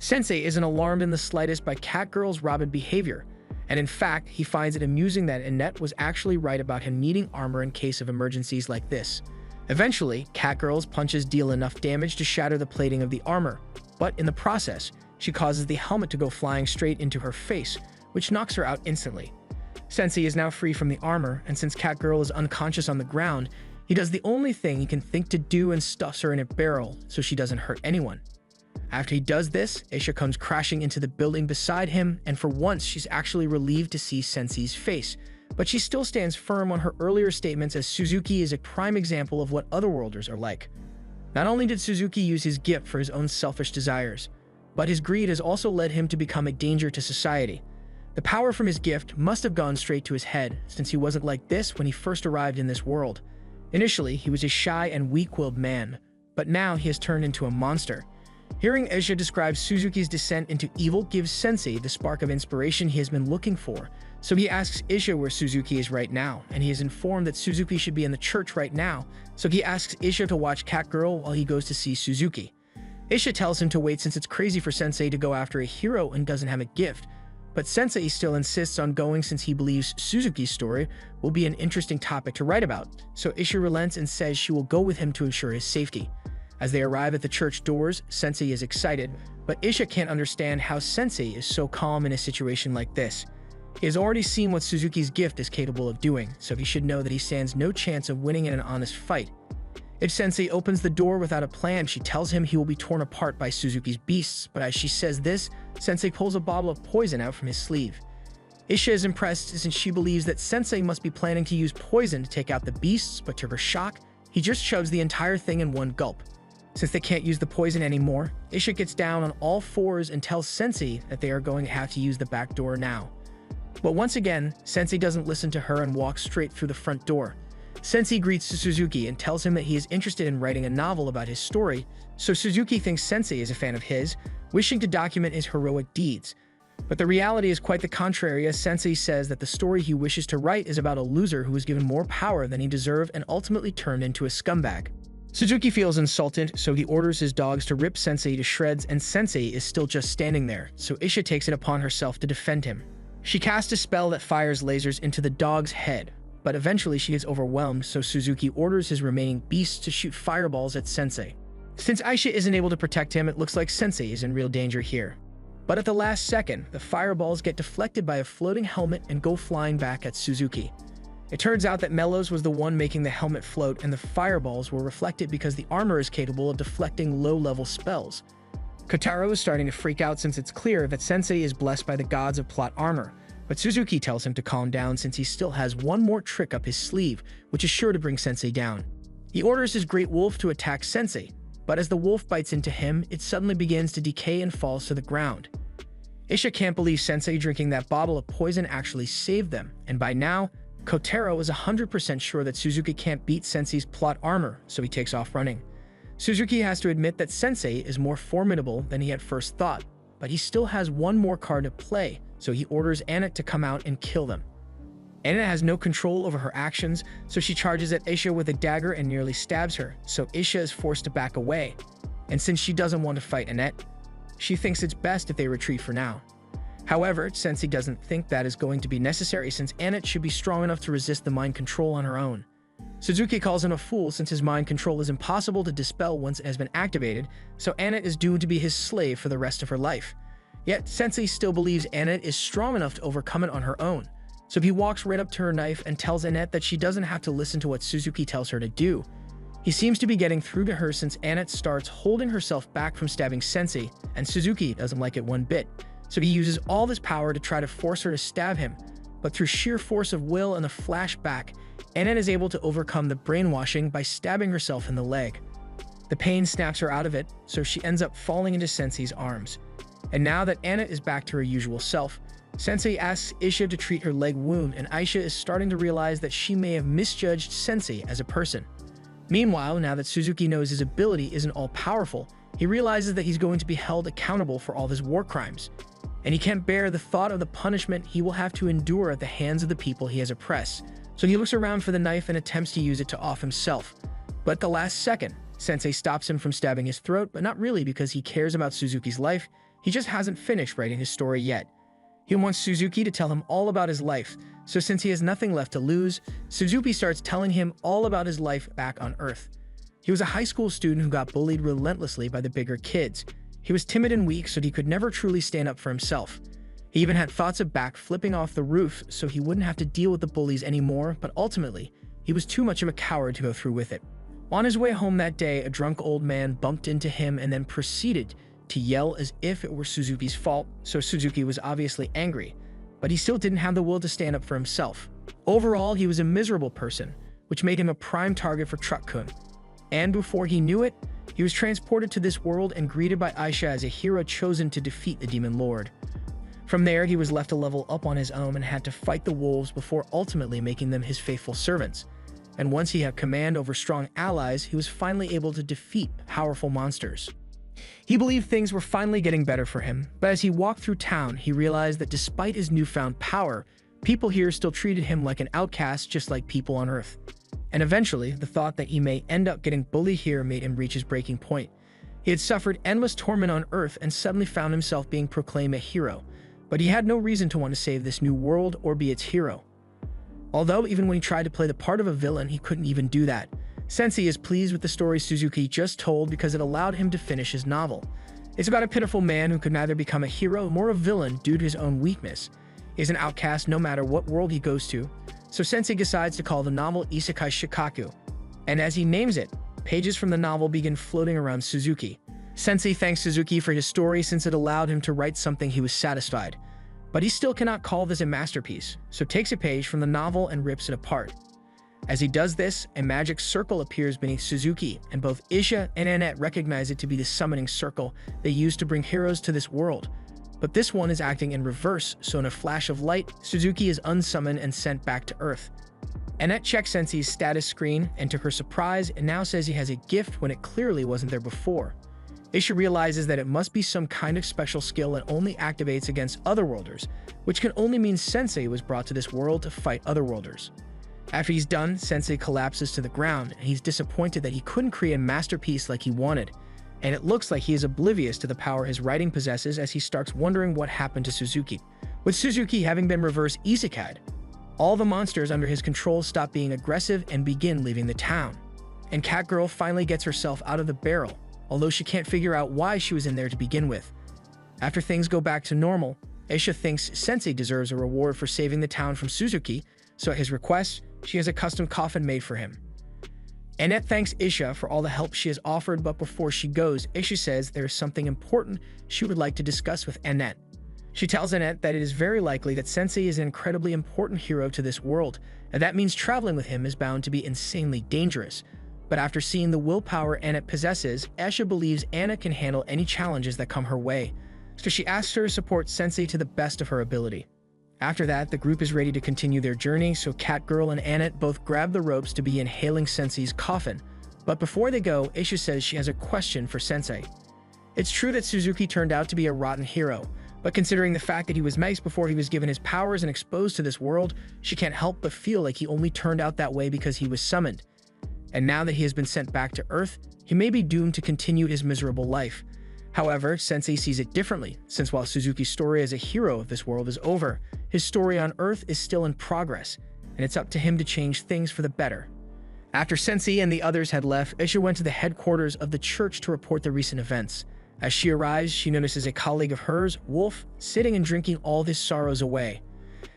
[SPEAKER 1] Sensei isn't alarmed in the slightest by Catgirl's rabid behavior, and in fact, he finds it amusing that Annette was actually right about him needing armor in case of emergencies like this. Eventually, Catgirl's punches deal enough damage to shatter the plating of the armor, but in the process, she causes the helmet to go flying straight into her face, which knocks her out instantly. Sensei is now free from the armor, and since Catgirl is unconscious on the ground, he does the only thing he can think to do and stuffs her in a barrel so she doesn't hurt anyone. After he does this, Aisha comes crashing into the building beside him, and for once she's actually relieved to see Sensei's face, but she still stands firm on her earlier statements as Suzuki is a prime example of what Otherworlders are like. Not only did Suzuki use his gift for his own selfish desires, but his greed has also led him to become a danger to society. The power from his gift must have gone straight to his head, since he wasn't like this when he first arrived in this world. Initially, he was a shy and weak-willed man, but now he has turned into a monster. Hearing Aisha describe Suzuki's descent into evil gives Sensei the spark of inspiration he has been looking for, so he asks Aisha where Suzuki is right now, and he is informed that Suzuki should be in the church right now, so he asks Aisha to watch Catgirl while he goes to see Suzuki. Isha tells him to wait since it's crazy for Sensei to go after a hero and doesn't have a gift, but Sensei still insists on going since he believes Suzuki's story will be an interesting topic to write about, so Isha relents and says she will go with him to ensure his safety. As they arrive at the church doors, Sensei is excited, but Isha can't understand how Sensei is so calm in a situation like this. He has already seen what Suzuki's gift is capable of doing, so he should know that he stands no chance of winning in an honest fight. If Sensei opens the door without a plan, she tells him he will be torn apart by Suzuki's beasts, but as she says this, Sensei pulls a bottle of poison out from his sleeve. Isha is impressed since she believes that Sensei must be planning to use poison to take out the beasts, but to her shock, he just shoves the entire thing in one gulp. Since they can't use the poison anymore, Isha gets down on all fours and tells Sensei that they are going to have to use the back door now. But once again, Sensei doesn't listen to her and walks straight through the front door. Sensei greets Suzuki and tells him that he is interested in writing a novel about his story, so Suzuki thinks Sensei is a fan of his, wishing to document his heroic deeds. But the reality is quite the contrary, as Sensei says that the story he wishes to write is about a loser who was given more power than he deserved and ultimately turned into a scumbag. Suzuki feels insulted, so he orders his dogs to rip Sensei to shreds, and Sensei is still just standing there, so Isha takes it upon herself to defend him. She casts a spell that fires lasers into the dog's head, but eventually she gets overwhelmed, so Suzuki orders his remaining beasts to shoot fireballs at Sensei. Since Aisha isn't able to protect him, it looks like Sensei is in real danger here. But at the last second, the fireballs get deflected by a floating helmet and go flying back at Suzuki. It turns out that Mellos was the one making the helmet float, and the fireballs were reflected because the armor is capable of deflecting low-level spells. Kotaro is starting to freak out since it's clear that Sensei is blessed by the gods of plot armor, but Suzuki tells him to calm down since he still has one more trick up his sleeve, which is sure to bring Sensei down. He orders his great wolf to attack Sensei, but as the wolf bites into him, it suddenly begins to decay and falls to the ground. Isha can't believe Sensei drinking that bottle of poison actually saved them, and by now, Kotaro is 100% sure that Suzuki can't beat Sensei's plot armor, so he takes off running. Suzuki has to admit that Sensei is more formidable than he at first thought, but he still has one more card to play, so he orders Annette to come out and kill them. Annette has no control over her actions, so she charges at Isha with a dagger and nearly stabs her, so Isha is forced to back away. And since she doesn't want to fight Annette, she thinks it's best if they retreat for now. However, Sensei doesn't think that is going to be necessary since Annette should be strong enough to resist the mind control on her own. Suzuki calls him a fool since his mind control is impossible to dispel once it has been activated, so Annette is doomed to be his slave for the rest of her life. Yet, Sensei still believes Annette is strong enough to overcome it on her own, so he walks right up to her knife and tells Annette that she doesn't have to listen to what Suzuki tells her to do. He seems to be getting through to her since Annette starts holding herself back from stabbing Sensei, and Suzuki doesn't like it one bit, so he uses all his power to try to force her to stab him, but through sheer force of will and a flashback, Annette is able to overcome the brainwashing by stabbing herself in the leg. The pain snaps her out of it, so she ends up falling into Sensei's arms. And now that Annette is back to her usual self, Sensei asks Isha to treat her leg wound, and Aisha is starting to realize that she may have misjudged Sensei as a person. Meanwhile, now that Suzuki knows his ability isn't all-powerful, he realizes that he's going to be held accountable for all his war crimes, and he can't bear the thought of the punishment he will have to endure at the hands of the people he has oppressed, so he looks around for the knife and attempts to use it to off himself. But at the last second, Sensei stops him from stabbing his throat, but not really because he cares about Suzuki's life. He just hasn't finished writing his story yet. He wants Suzuki to tell him all about his life, so since he has nothing left to lose, Suzuki starts telling him all about his life back on Earth. He was a high school student who got bullied relentlessly by the bigger kids. He was timid and weak, so he could never truly stand up for himself. He even had thoughts of flipping off the roof so he wouldn't have to deal with the bullies anymore, but ultimately, he was too much of a coward to go through with it. On his way home that day, a drunk old man bumped into him and then proceeded to yell as if it were Suzuki's fault, so Suzuki was obviously angry, but he still didn't have the will to stand up for himself. Overall, he was a miserable person, which made him a prime target for Truck-kun. And before he knew it, he was transported to this world and greeted by Aisha as a hero chosen to defeat the Demon Lord. From there, he was left to level up on his own and had to fight the wolves before ultimately making them his faithful servants. And once he had command over strong allies, he was finally able to defeat powerful monsters. He believed things were finally getting better for him, but as he walked through town, he realized that despite his newfound power, people here still treated him like an outcast just like people on Earth. And eventually, the thought that he may end up getting bullied here made him reach his breaking point. He had suffered endless torment on Earth and suddenly found himself being proclaimed a hero, but he had no reason to want to save this new world or be its hero. Although even when he tried to play the part of a villain, he couldn't even do that. Sensei is pleased with the story Suzuki just told because it allowed him to finish his novel. It's about a pitiful man who could neither become a hero nor a villain due to his own weakness. He's an outcast no matter what world he goes to, so Sensei decides to call the novel Isekai Shikaku. And as he names it, pages from the novel begin floating around Suzuki. Sensei thanks Suzuki for his story since it allowed him to write something he was satisfied. But he still cannot call this a masterpiece, so takes a page from the novel and rips it apart. As he does this, a magic circle appears beneath Suzuki, and both Isha and Annette recognize it to be the summoning circle they use to bring heroes to this world. But this one is acting in reverse, so in a flash of light, Suzuki is unsummoned and sent back to Earth. Annette checks Sensei's status screen, and to her surprise, it now says he has a gift when it clearly wasn't there before. Isha realizes that it must be some kind of special skill and only activates against Otherworlders, which can only mean Sensei was brought to this world to fight Otherworlders. After he's done, Sensei collapses to the ground, and he's disappointed that he couldn't create a masterpiece like he wanted, and it looks like he is oblivious to the power his writing possesses as he starts wondering what happened to Suzuki. With Suzuki having been reverse isekai'd, all the monsters under his control stop being aggressive and begin leaving the town. And Catgirl finally gets herself out of the barrel, although she can't figure out why she was in there to begin with. After things go back to normal, Isha thinks Sensei deserves a reward for saving the town from Suzuki, so at his request, she has a custom coffin made for him. Annette thanks Isha for all the help she has offered, but before she goes, Isha says there is something important she would like to discuss with Annette. She tells Annette that it is very likely that Sensei is an incredibly important hero to this world, and that means traveling with him is bound to be insanely dangerous. But after seeing the willpower Annette possesses, Isha believes Annette can handle any challenges that come her way, so she asks her to support Sensei to the best of her ability. After that, the group is ready to continue their journey, so Catgirl and Annette both grab the ropes to begin hailing Sensei's coffin. But before they go, Isha says she has a question for Sensei. It's true that Suzuki turned out to be a rotten hero, but considering the fact that he was nice before he was given his powers and exposed to this world, she can't help but feel like he only turned out that way because he was summoned. And now that he has been sent back to Earth, he may be doomed to continue his miserable life. However, Sensei sees it differently, since while Suzuki's story as a hero of this world is over, his story on Earth is still in progress, and it's up to him to change things for the better. After Sensei and the others had left, Isha went to the headquarters of the church to report the recent events. As she arrives, she notices a colleague of hers, Wolf, sitting and drinking all his sorrows away.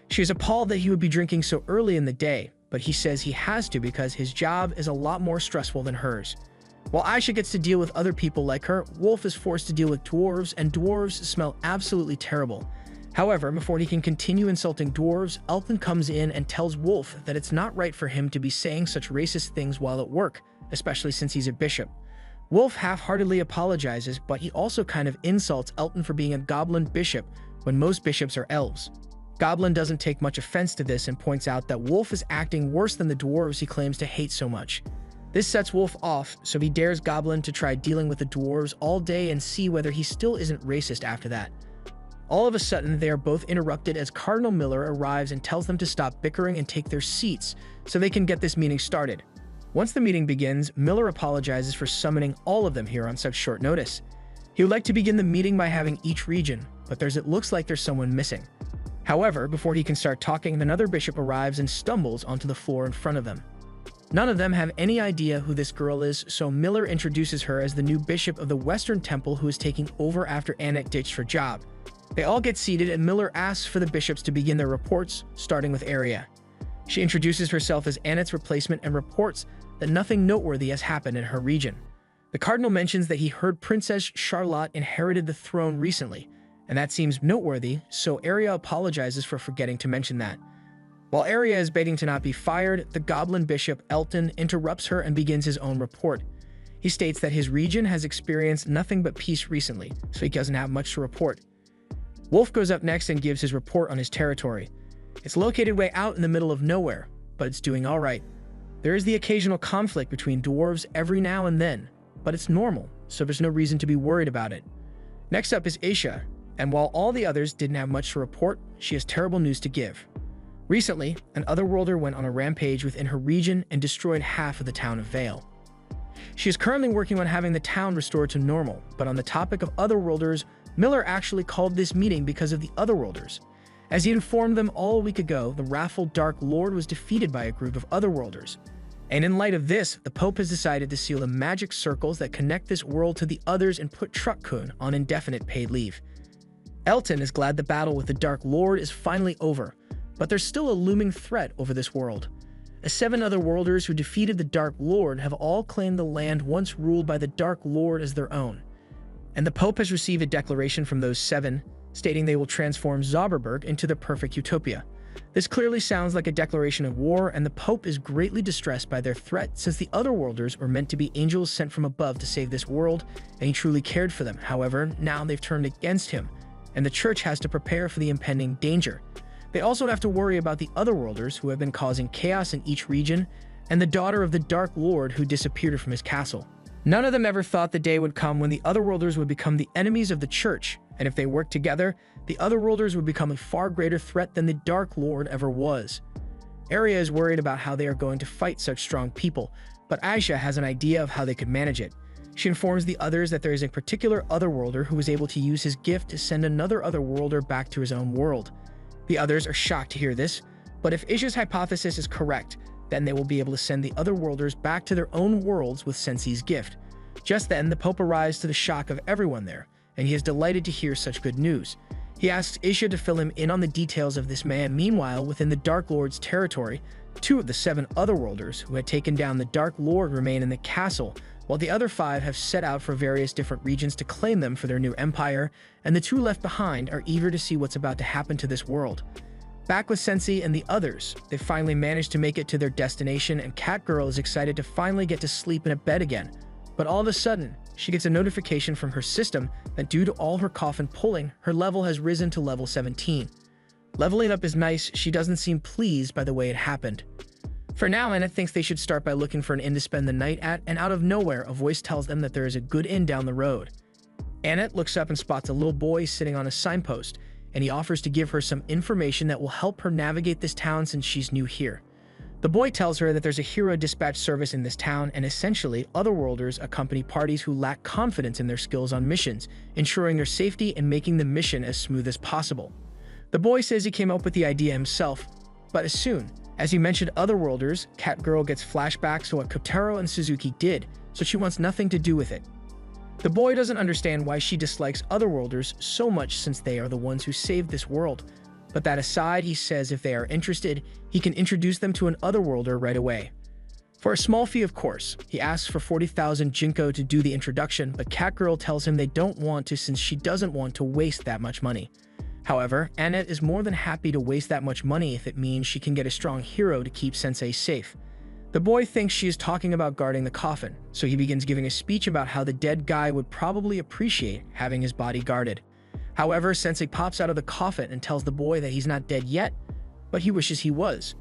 [SPEAKER 1] She is appalled that he would be drinking so early in the day, but he says he has to because his job is a lot more stressful than hers. While Isha gets to deal with other people like her, Wolf is forced to deal with dwarves, and dwarves smell absolutely terrible. However, before he can continue insulting dwarves, Elton comes in and tells Wolf that it's not right for him to be saying such racist things while at work, especially since he's a bishop. Wolf half-heartedly apologizes, but he also kind of insults Elton for being a goblin bishop when most bishops are elves. Goblin doesn't take much offense to this and points out that Wolf is acting worse than the dwarves he claims to hate so much. This sets Wolf off, so he dares Goblin to try dealing with the dwarves all day and see whether he still isn't racist after that. All of a sudden, they are both interrupted as Cardinal Miller arrives and tells them to stop bickering and take their seats so they can get this meeting started. Once the meeting begins, Miller apologizes for summoning all of them here on such short notice. He would like to begin the meeting by having each region, but it looks like there's someone missing. However, before he can start talking, another bishop arrives and stumbles onto the floor in front of them. None of them have any idea who this girl is, so Miller introduces her as the new bishop of the Western Temple who is taking over after Annette ditched her job. They all get seated and Miller asks for the bishops to begin their reports, starting with Aria. She introduces herself as Annette's replacement and reports that nothing noteworthy has happened in her region. The cardinal mentions that he heard Princess Charlotte inherited the throne recently, and that seems noteworthy, so Aria apologizes for forgetting to mention that. While Aria is begging to not be fired, the goblin bishop Elton interrupts her and begins his own report. He states that his region has experienced nothing but peace recently, so he doesn't have much to report. Wolf goes up next and gives his report on his territory. It's located way out in the middle of nowhere, but it's doing all right. There is the occasional conflict between dwarves every now and then, but it's normal, so there's no reason to be worried about it. Next up is Isha, and while all the others didn't have much to report, she has terrible news to give. Recently, an Otherworlder went on a rampage within her region and destroyed half of the town of Vale. She is currently working on having the town restored to normal, but on the topic of Otherworlders, Miller actually called this meeting because of the Otherworlders. As he informed them all a week ago, the wrathful Dark Lord was defeated by a group of Otherworlders. And in light of this, the Pope has decided to seal the magic circles that connect this world to the others and put Truck-kun on indefinite paid leave. Elton is glad the battle with the Dark Lord is finally over, but there's still a looming threat over this world. The 7 Otherworlders who defeated the Dark Lord have all claimed the land once ruled by the Dark Lord as their own. And the Pope has received a declaration from those 7, stating they will transform Zauberberg into the perfect utopia. This clearly sounds like a declaration of war, and the Pope is greatly distressed by their threat since the Otherworlders were meant to be angels sent from above to save this world, and he truly cared for them. However, now they've turned against him, and the Church has to prepare for the impending danger. They also have to worry about the Otherworlders who have been causing chaos in each region, and the daughter of the Dark Lord who disappeared from his castle. None of them ever thought the day would come when the Otherworlders would become the enemies of the Church, and if they worked together, the Otherworlders would become a far greater threat than the Dark Lord ever was. Arya is worried about how they are going to fight such strong people, but Aisha has an idea of how they could manage it. She informs the others that there is a particular Otherworlder who was able to use his gift to send another Otherworlder back to his own world. The others are shocked to hear this, but if Isha's hypothesis is correct, then they will be able to send the Otherworlders back to their own worlds with Sensei's gift. Just then, the Pope arrives to the shock of everyone there, and he is delighted to hear such good news. He asks Isha to fill him in on the details of this man. Meanwhile, within the Dark Lord's territory, 2 of the 7 Otherworlders who had taken down the Dark Lord remain in the castle, while the other 5 have set out for various different regions to claim them for their new empire, and the 2 left behind are eager to see what's about to happen to this world. Back with Sensei and the others, they finally managed to make it to their destination, and Catgirl is excited to finally get to sleep in a bed again. But all of a sudden, she gets a notification from her system that due to all her coffin pulling, her level has risen to level 17. Leveling up is nice, she doesn't seem pleased by the way it happened. For now, Annette thinks they should start by looking for an inn to spend the night at, and out of nowhere, a voice tells them that there is a good inn down the road. Annette looks up and spots a little boy sitting on a signpost, and he offers to give her some information that will help her navigate this town since she's new here. The boy tells her that there's a hero dispatch service in this town, and essentially, Otherworlders accompany parties who lack confidence in their skills on missions, ensuring their safety and making the mission as smooth as possible. The boy says he came up with the idea himself, but as soon as he mentioned Otherworlders, Catgirl gets flashbacks to what Kotaro and Suzuki did, so she wants nothing to do with it. The boy doesn't understand why she dislikes Otherworlders so much since they are the ones who saved this world. But that aside, he says if they are interested, he can introduce them to an Otherworlder right away. For a small fee, of course. He asks for 40,000 Jinko to do the introduction, but Catgirl tells him they don't want to since she doesn't want to waste that much money. However, Annette is more than happy to waste that much money if it means she can get a strong hero to keep Sensei safe. The boy thinks she is talking about guarding the coffin, so he begins giving a speech about how the dead guy would probably appreciate having his body guarded. However, Sensei pops out of the coffin and tells the boy that he's not dead yet, but he wishes he was.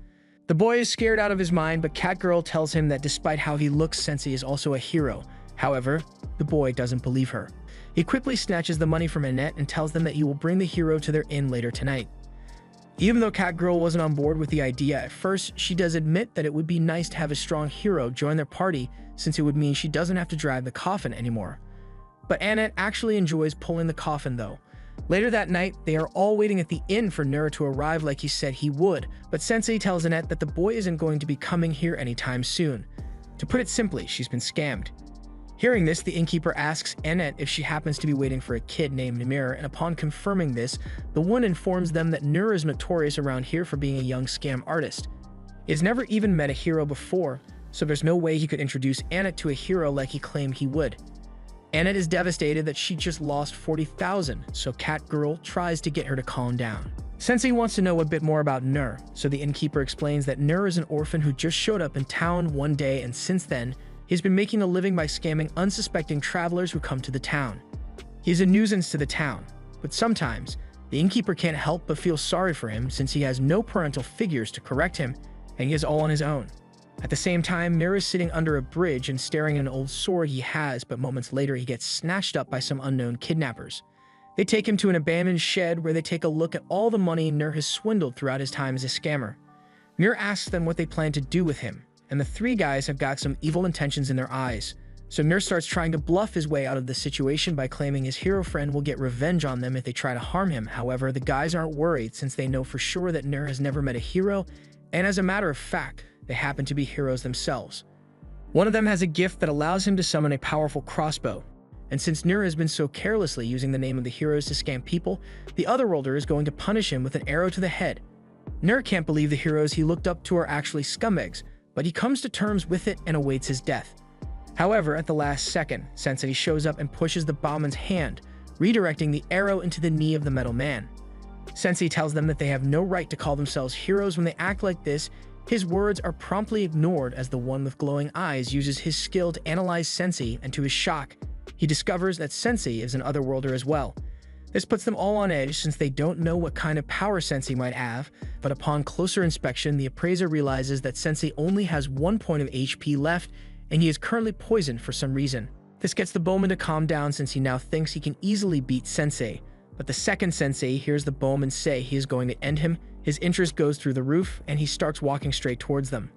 [SPEAKER 1] The boy is scared out of his mind, but Catgirl tells him that despite how he looks, Sensei is also a hero. However, the boy doesn't believe her. He quickly snatches the money from Annette and tells them that he will bring the hero to their inn later tonight. Even though Catgirl wasn't on board with the idea at first, she does admit that it would be nice to have a strong hero join their party since it would mean she doesn't have to drive the coffin anymore. But Annette actually enjoys pulling the coffin though. Later that night, they are all waiting at the inn for Nura to arrive like he said he would, but Sensei tells Annette that the boy isn't going to be coming here anytime soon. To put it simply, she's been scammed. Hearing this, the innkeeper asks Annette if she happens to be waiting for a kid named Namir, and upon confirming this, the one informs them that Nura is notorious around here for being a young scam artist. He has never even met a hero before, so there's no way he could introduce Annette to a hero like he claimed he would. Annette is devastated that she just lost 40,000, so Catgirl tries to get her to calm down. Sensei wants to know a bit more about Nur, so the innkeeper explains that Nur is an orphan who just showed up in town one day, and since then, he's been making a living by scamming unsuspecting travelers who come to the town. He's a nuisance to the town, but sometimes, the innkeeper can't help but feel sorry for him since he has no parental figures to correct him, and he is all on his own. At the same time, Nur is sitting under a bridge and staring at an old sword he has, but moments later he gets snatched up by some unknown kidnappers. They take him to an abandoned shed where they take a look at all the money Nur has swindled throughout his time as a scammer. Nur asks them what they plan to do with him, and the 3 guys have got some evil intentions in their eyes, So Nur starts trying to bluff his way out of the situation by claiming his hero friend will get revenge on them if they try to harm him. However, the guys aren't worried since they know for sure that Nur has never met a hero, and as a matter of fact, they happen to be heroes themselves. One of them has a gift that allows him to summon a powerful crossbow, and since Nur has been so carelessly using the name of the heroes to scam people, the other worlder is going to punish him with an arrow to the head. Nur can't believe the heroes he looked up to are actually scumbags, but he comes to terms with it and awaits his death. However, at the last second, Sensei shows up and pushes the bowman's hand, redirecting the arrow into the knee of the metal man. Sensei tells them that they have no right to call themselves heroes when they act like this. His words are promptly ignored as the one with glowing eyes uses his skill to analyze Sensei, and to his shock, he discovers that Sensei is an otherworlder as well. This puts them all on edge since they don't know what kind of power Sensei might have, but upon closer inspection, the appraiser realizes that Sensei only has 1 point of HP left, and he is currently poisoned for some reason. This gets the bowman to calm down since he now thinks he can easily beat Sensei. But the second Sensei hears the bowman say he is going to end him, his interest goes through the roof, and he starts walking straight towards them.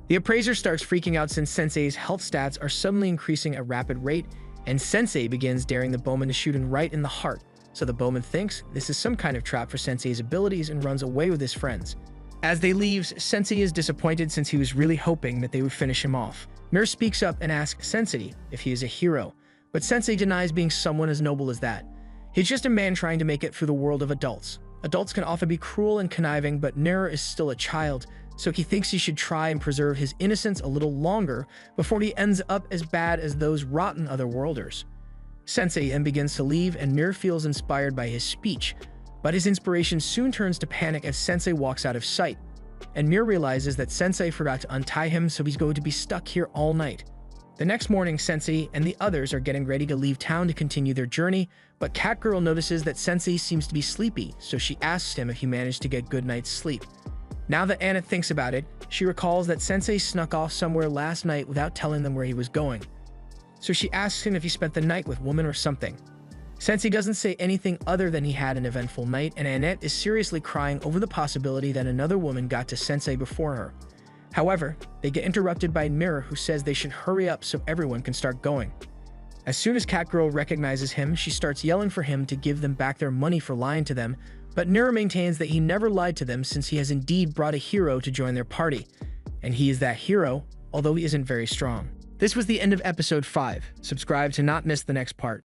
[SPEAKER 1] The appraiser starts freaking out since Sensei's health stats are suddenly increasing at a rapid rate, and Sensei begins daring the bowman to shoot him right in the heart. So the bowman thinks this is some kind of trap for Sensei's abilities and runs away with his friends. As they leave, Sensei is disappointed since he was really hoping that they would finish him off. Nur speaks up and asks Sensei if he is a hero, but Sensei denies being someone as noble as that. He's just a man trying to make it through the world of adults. Adults can often be cruel and conniving, but Nur is still a child, so he thinks he should try and preserve his innocence a little longer before he ends up as bad as those rotten otherworlders. Sensei then begins to leave, and Nur feels inspired by his speech, but his inspiration soon turns to panic as Sensei walks out of sight. And Nur realizes that Sensei forgot to untie him, so he's going to be stuck here all night. The next morning, Sensei and the others are getting ready to leave town to continue their journey, but Catgirl notices that Sensei seems to be sleepy, so she asks him if he managed to get good night's sleep. Now that Anna thinks about it, she recalls that Sensei snuck off somewhere last night without telling them where he was going. So she asks him if he spent the night with women or something. Sensei doesn't say anything other than he had an eventful night, and Annette is seriously crying over the possibility that another woman got to Sensei before her. However, they get interrupted by Mirror, who says they should hurry up so everyone can start going. As soon as Catgirl recognizes him, she starts yelling for him to give them back their money for lying to them, but Mirror maintains that he never lied to them since he has indeed brought a hero to join their party. And he is that hero, although he isn't very strong. This was the end of episode 5. Subscribe to not miss the next part.